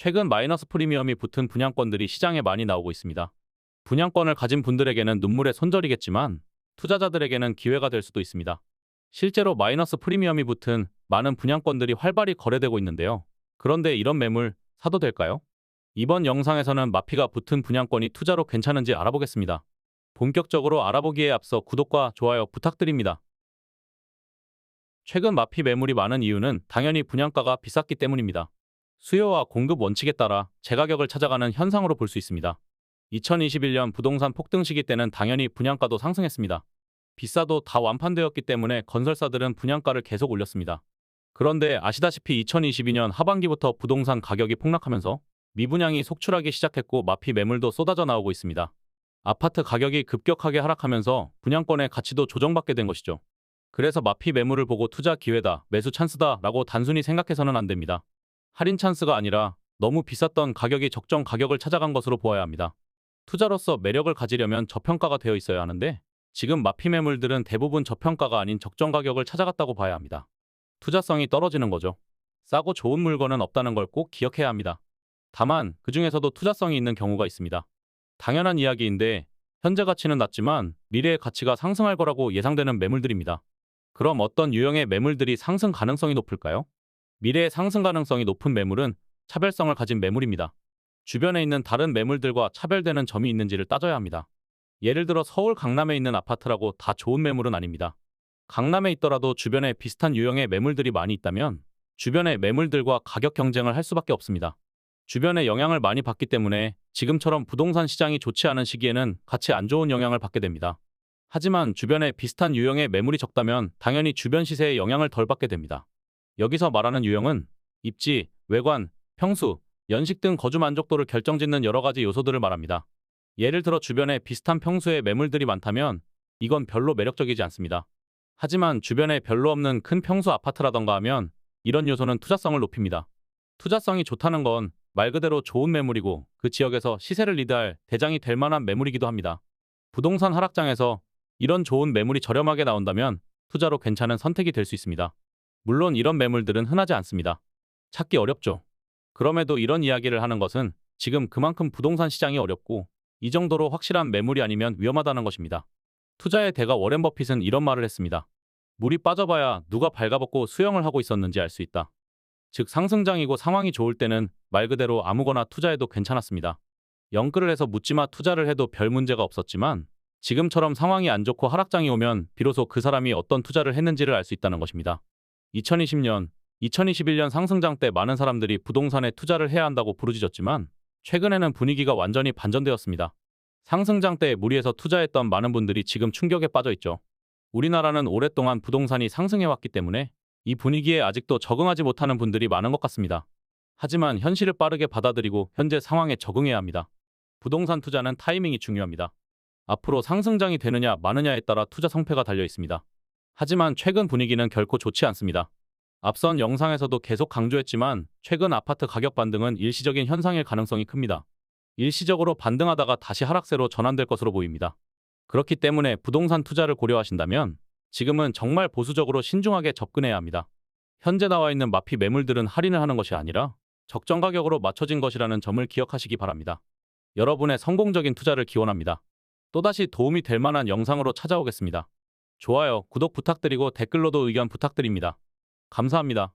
최근 마이너스 프리미엄이 붙은 분양권들이 시장에 많이 나오고 있습니다. 분양권을 가진 분들에게는 눈물의 손절이겠지만 투자자들에게는 기회가 될 수도 있습니다. 실제로 마이너스 프리미엄이 붙은 많은 분양권들이 활발히 거래되고 있는데요. 그런데 이런 매물 사도 될까요? 이번 영상에서는 마피가 붙은 분양권이 투자로 괜찮은지 알아보겠습니다. 본격적으로 알아보기에 앞서 구독과 좋아요 부탁드립니다. 최근 마피 매물이 많은 이유는 당연히 분양가가 비쌌기 때문입니다. 수요와 공급 원칙에 따라 재가격을 찾아가는 현상으로 볼 수 있습니다. 2021년 부동산 폭등 시기 때는 당연히 분양가도 상승했습니다. 비싸도 다 완판되었기 때문에 건설사들은 분양가를 계속 올렸습니다. 그런데 아시다시피 2022년 하반기부터 부동산 가격이 폭락하면서 미분양이 속출하기 시작했고 마피 매물도 쏟아져 나오고 있습니다. 아파트 가격이 급격하게 하락하면서 분양권의 가치도 조정받게 된 것이죠. 그래서 마피 매물을 보고 투자 기회다, 매수 찬스다 라고 단순히 생각해서는 안 됩니다. 할인 찬스가 아니라 너무 비쌌던 가격이 적정 가격을 찾아간 것으로 보아야 합니다. 투자로서 매력을 가지려면 저평가가 되어 있어야 하는데 지금 마피 매물들은 대부분 저평가가 아닌 적정 가격을 찾아갔다고 봐야 합니다. 투자성이 떨어지는 거죠. 싸고 좋은 물건은 없다는 걸 꼭 기억해야 합니다. 다만 그 중에서도 투자성이 있는 경우가 있습니다. 당연한 이야기인데 현재 가치는 낮지만 미래의 가치가 상승할 거라고 예상되는 매물들입니다. 그럼 어떤 유형의 매물들이 상승 가능성이 높을까요? 미래의 상승 가능성이 높은 매물은 차별성을 가진 매물입니다. 주변에 있는 다른 매물들과 차별되는 점이 있는지를 따져야 합니다. 예를 들어 서울 강남에 있는 아파트라고 다 좋은 매물은 아닙니다. 강남에 있더라도 주변에 비슷한 유형의 매물들이 많이 있다면 주변의 매물들과 가격 경쟁을 할 수밖에 없습니다. 주변의 영향을 많이 받기 때문에 지금처럼 부동산 시장이 좋지 않은 시기에는 같이 안 좋은 영향을 받게 됩니다. 하지만 주변에 비슷한 유형의 매물이 적다면 당연히 주변 시세에 영향을 덜 받게 됩니다. 여기서 말하는 유형은 입지, 외관, 평수, 연식 등 거주 만족도를 결정짓는 여러 가지 요소들을 말합니다. 예를 들어 주변에 비슷한 평수의 매물들이 많다면 이건 별로 매력적이지 않습니다. 하지만 주변에 별로 없는 큰 평수 아파트라던가 하면 이런 요소는 투자성을 높입니다. 투자성이 좋다는 건 말 그대로 좋은 매물이고 그 지역에서 시세를 리드할 대장이 될 만한 매물이기도 합니다. 부동산 하락장에서 이런 좋은 매물이 저렴하게 나온다면 투자로 괜찮은 선택이 될 수 있습니다. 물론 이런 매물들은 흔하지 않습니다. 찾기 어렵죠. 그럼에도 이런 이야기를 하는 것은 지금 그만큼 부동산 시장이 어렵고 이 정도로 확실한 매물이 아니면 위험하다는 것입니다. 투자의 대가 워렌 버핏은 이런 말을 했습니다. 물이 빠져봐야 누가 발가벗고 수영을 하고 있었는지 알 수 있다. 즉 상승장이고 상황이 좋을 때는 말 그대로 아무거나 투자해도 괜찮았습니다. 영끌을 해서 묻지마 투자를 해도 별 문제가 없었지만 지금처럼 상황이 안 좋고 하락장이 오면 비로소 그 사람이 어떤 투자를 했는지를 알 수 있다는 것입니다. 2020년, 2021년 상승장 때 많은 사람들이 부동산에 투자를 해야 한다고 부르짖었지만 최근에는 분위기가 완전히 반전되었습니다. 상승장 때 무리해서 투자했던 많은 분들이 지금 충격에 빠져 있죠. 우리나라는 오랫동안 부동산이 상승해왔기 때문에 이 분위기에 아직도 적응하지 못하는 분들이 많은 것 같습니다. 하지만 현실을 빠르게 받아들이고 현재 상황에 적응해야 합니다. 부동산 투자는 타이밍이 중요합니다. 앞으로 상승장이 되느냐 마느냐에 따라 투자 성패가 달려 있습니다. 하지만 최근 분위기는 결코 좋지 않습니다. 앞선 영상에서도 계속 강조했지만 최근 아파트 가격 반등은 일시적인 현상일 가능성이 큽니다. 일시적으로 반등하다가 다시 하락세로 전환될 것으로 보입니다. 그렇기 때문에 부동산 투자를 고려하신다면 지금은 정말 보수적으로 신중하게 접근해야 합니다. 현재 나와 있는 마피 매물들은 할인을 하는 것이 아니라 적정 가격으로 맞춰진 것이라는 점을 기억하시기 바랍니다. 여러분의 성공적인 투자를 기원합니다. 또다시 도움이 될 만한 영상으로 찾아오겠습니다. 좋아요, 구독 부탁드리고 댓글로도 의견 부탁드립니다. 감사합니다.